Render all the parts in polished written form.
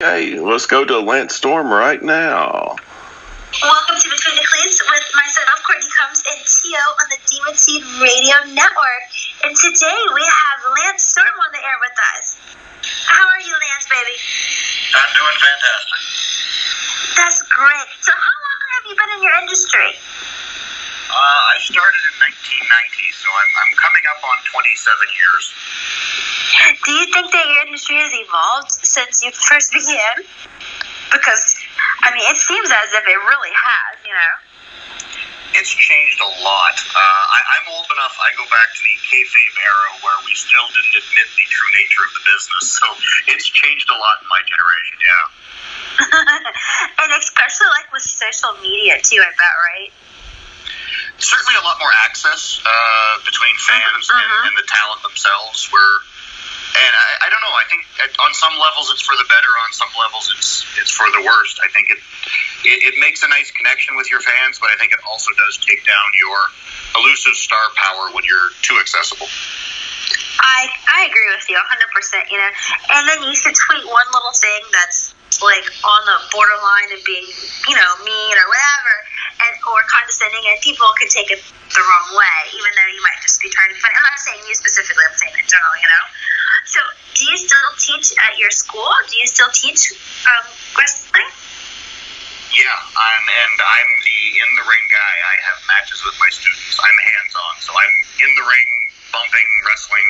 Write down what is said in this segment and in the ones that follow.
Okay, let's go to Lance Storm right now. Welcome to Between the Cleats with myself, Courtney Combs, and Tio on the Demon Seed Radio Network. And today we have Lance Storm on the air with us. How are you, Lance, baby? I'm doing fantastic. That's great. So how long have you been in your industry? I started in 1990, so I'm coming up on 27 years. Do you think that your industry has evolved since you first began? Because, I mean, it seems as if it really has, you know? It's changed a lot. I'm old enough, I go back to the kayfabe era where we still didn't admit the true nature of the business, so it's changed a lot in my generation, yeah. And especially like with social media too, I bet, right? Certainly a lot more access between fans and the talent themselves. And I don't know. I think on some levels it's for the better. On some levels it's for the worst. I think it makes a nice connection with your fans, but I think it also does take down your elusive star power when you're too accessible. I agree with you 100%. You know, and then you should tweet one little thing that's like on the borderline of being, you know, mean or whatever, or condescending, and people can take it the wrong way, even though you might just be trying to be funny. I'm not saying you specifically, I'm saying in general, you know. So, do you still teach at your school? Do you still teach wrestling? Yeah, I'm the in-the-ring guy. I have matches with my students. I'm hands-on, so I'm in the ring, bumping, wrestling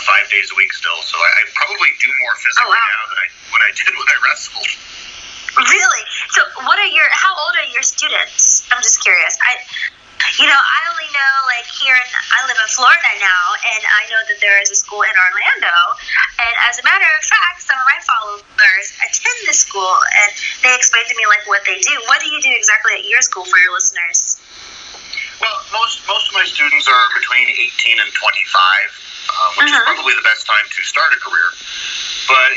5 days a week still. So I probably do more physically now than I did when I wrestled. Really? So how old are your students? I'm just curious. I only know, like, I live in Florida now, and I know that there is a school in Orlando, and as a matter of fact, some of my followers attend the school, and they explain to me, like, what they do. What do you do exactly at your school for your listeners? Well, most of my students are between 18 and 25, which is probably the best time to start a career, but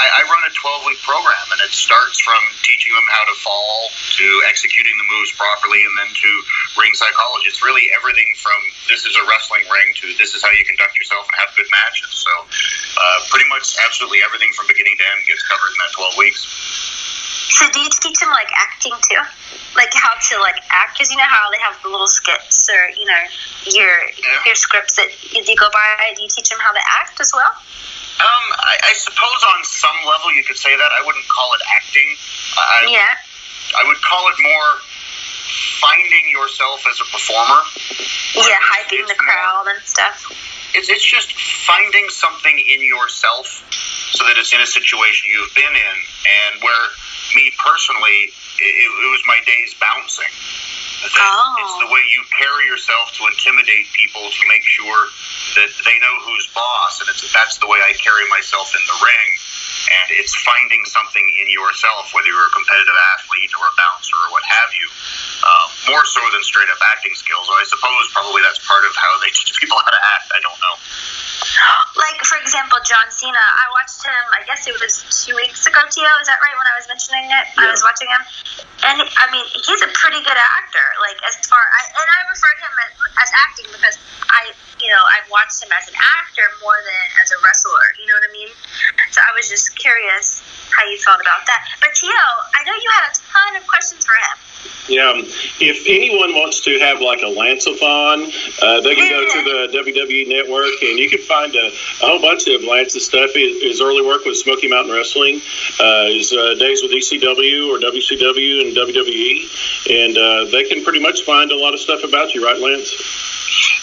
I run a 12-week program, and it starts from teaching them how to fall to executing the moves properly and then to ring psychology. It's really everything from this is a wrestling ring to this is how you conduct yourself and have good matches. So pretty much absolutely everything from beginning to end gets covered in that 12 weeks. So do you teach them, like, acting too? Like, how to, like, act? Because you know how they have the little skits or, you know, your scripts that you go by. Do you teach them how to act as well? I suppose on some level you could say that. I wouldn't call it acting. I would call it more finding yourself as a performer. Yeah, hyping the crowd and stuff. It's just finding something in yourself so that it's in a situation you've been in, and where me personally, it was my days bouncing. It's the way you carry yourself to intimidate people, to make sure that they know who's boss, and that's the way I carry myself in the ring. And it's finding something in yourself, whether you're a competitive athlete or a bouncer or what have you, more so than straight up acting skills. Or I suppose probably that's part of how they teach people how to act. I don't know. Like, for example, John Cena, I watched him, I guess it was 2 weeks ago, Tio, is that right, when I was mentioning it? Yeah. I was watching him. And, I mean, he's a pretty good actor. Like, and I refer to him as acting because I've watched him as an actor more than as a wrestler, you know what I mean? So I was just curious how you felt about that. But, Tio, I know you had a ton of questions for him. Yeah, if anyone wants to have like a Lance-a-thon, they can go to the WWE Network, and you can find a whole bunch of Lance's stuff. His early work with Smoky Mountain Wrestling, his days with ECW or WCW and WWE, and they can pretty much find a lot of stuff about you, right, Lance?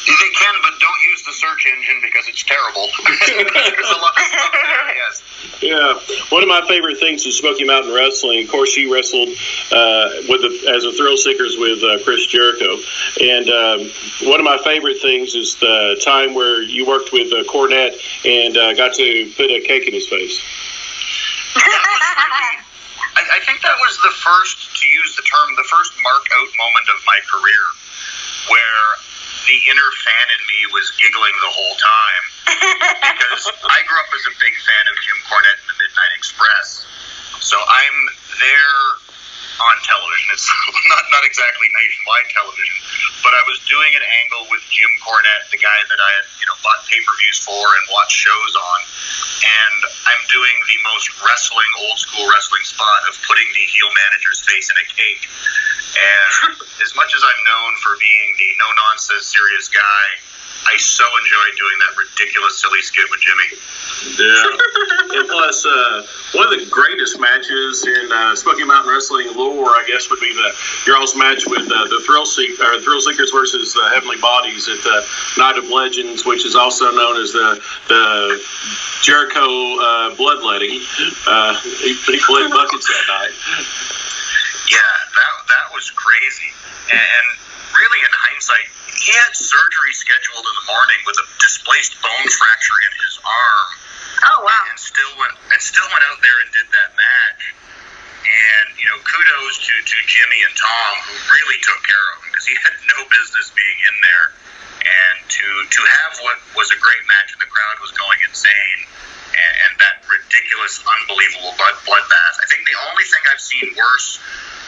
They can, but don't use the search engine because it's terrible. There's a lot of stuff there, yes. Yeah, one of my favorite things is Smoky Mountain Wrestling. Of course, she wrestled as a Thrill Seekers with Chris Jericho. And one of my favorite things is the time where you worked with Courtney and got to put a cake in his face. I think that was the first, to use the term, the first mark-out moment of my career where the inner fan in me was giggling the whole time because I grew up as a big fan of Jim Cornette and the Midnight Express. So I'm there on television. It's not exactly nationwide television, but I was doing an angle with Jim Cornette, the guy that I had bought pay-per-views for and watched shows on, and I'm doing the most old school wrestling spot of putting the heel manager's face in a cake. And as much as I'm known for being the no-nonsense serious guy, I so enjoyed doing that ridiculous, silly skit with Jimmy. Yeah. And plus, one of the greatest matches in Smoky Mountain Wrestling lore, I guess, would be your all's match with the Thrill Seekers versus Heavenly Bodies at the Night of Legends, which is also known as the Jericho Bloodletting. He bled buckets that night. Yeah, that was crazy. And really, in hindsight, he had surgery scheduled in the morning with a displaced bone fracture in his arm. Oh, wow. And still went out there and did that match. And, kudos to Jimmy and Tom, who really took care of him, because he had no business being in there. And to have what was a great match, and the crowd was going insane, and that ridiculous, unbelievable bloodbath. I think the only thing I've seen worse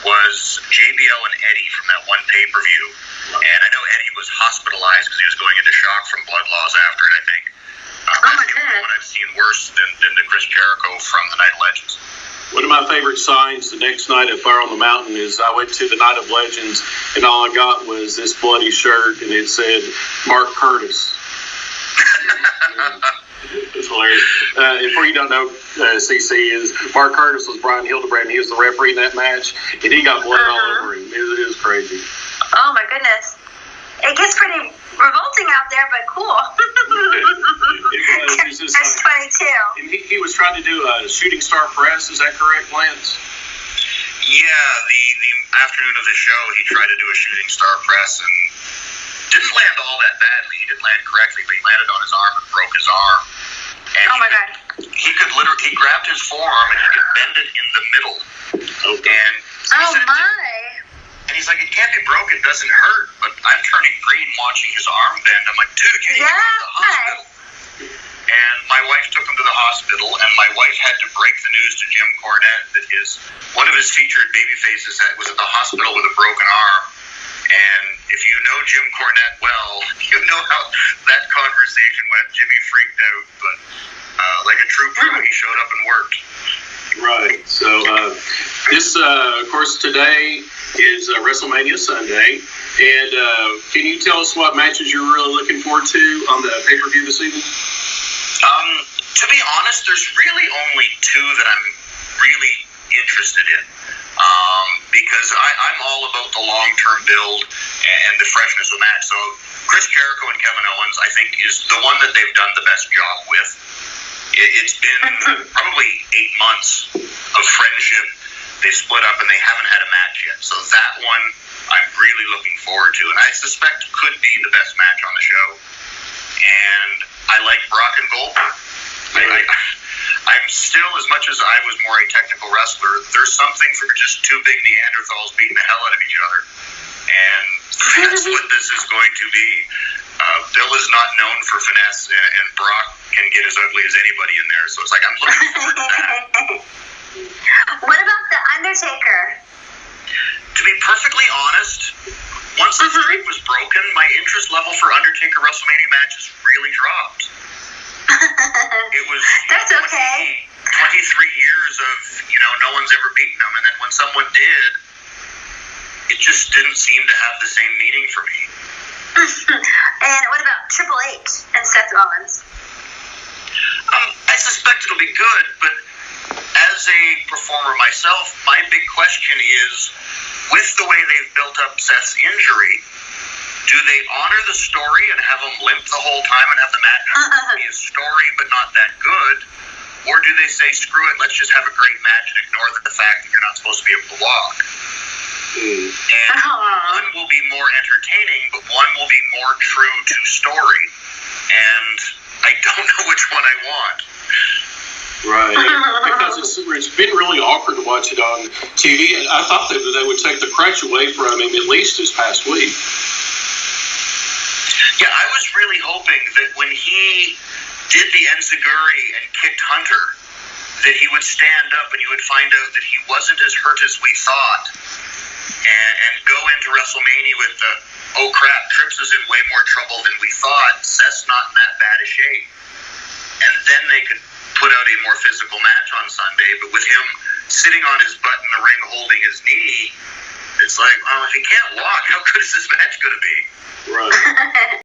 was JBL and Eddie from that one pay-per-view. And I know Eddie was hospitalized because he was going into shock from blood loss after it, I think. That's the only one I've seen worse than the Chris Jericho from the Night of Legends. One of my favorite signs the next night at Fire on the Mountain is I went to the Night of Legends, and all I got was this bloody shirt, and it said Mark Curtis. It's hilarious. And for you don't know, CC, is Mark Curtis was Brian Hildebrand. He was the referee in that match, and he got blood all over him. It was crazy. Oh, my goodness. It gets pretty revolting out there, but cool. It was just That's funny, too. And he was trying to do a shooting star press. Is that correct, Lance? Yeah, the afternoon of the show, he tried to do a shooting star press and didn't land all that badly. He didn't land correctly, but he landed on his arm and broke his arm. And oh, my God. He grabbed his forearm and he could bend it in the middle. Okay. And he's like, it can't be broke, it doesn't hurt. But I'm turning green watching his arm bend. I'm like, dude, you need to go to the hospital. And my wife took him to the hospital, and my wife had to break the news to Jim Cornette that one of his featured baby faces was at the hospital with a broken arm. And if you know Jim Cornette well, you know how that conversation went. Jimmy freaked out, but like a true pro, he showed up and worked. Right. So this, of course, today is WrestleMania Sunday. And can you tell us what matches you're really looking forward to on the pay-per-view this evening? To be honest, there's really only two that I'm really interested in. Because I'm all about the long-term build and the freshness of the match. So Chris Jericho and Kevin Owens, I think, is the one that they've done the best job with. It's been probably 8 months of friendship. They've split up and they haven't had a match yet. So that one I'm really looking forward to, and I suspect could be the best match on the show. And I like Brock and Goldberg. I'm still, as much as I was more a technical wrestler, there's something for just two big Neanderthals beating the hell out of each other. And that's what this is going to be. Bill is not known for finesse, and Brock can get as ugly as anybody in there. So it's like, I'm looking forward to that. What about The Undertaker? To be perfectly honest, once the streak was broken, my interest level for Undertaker WrestleMania matches really dropped. It was That's okay. 23 years of, no one's ever beaten him. And then when someone did, it just didn't seem to have the same meaning for me. And what about Triple H and Seth Rollins? I suspect it'll be good, but as a performer myself, my big question is, with the way they've built up Seth's injury, do they honor the story and have him limp the whole time and have the match be a story but not that good? Or do they say, screw it, let's just have a great match and ignore the fact that you're not supposed to be able to walk? And one will be more entertaining, but one will be more true to story. And I don't know which one I want. Right, because it's been really awkward to watch it on TV. I thought that they would take the crutch away from him at least this past week. Yeah, I was really hoping that when he did the enziguri and kicked Hunter, that he would stand up and you would find out that he wasn't as hurt as we thought, and go into WrestleMania with the, oh crap, Trips is in way more trouble than we thought, Seth's not in that bad a shape, and then they could put out a more physical match on Sunday. But with him sitting on his butt in the ring holding his knee, it's like, well, if he can't walk, how good is this match going to be? Right.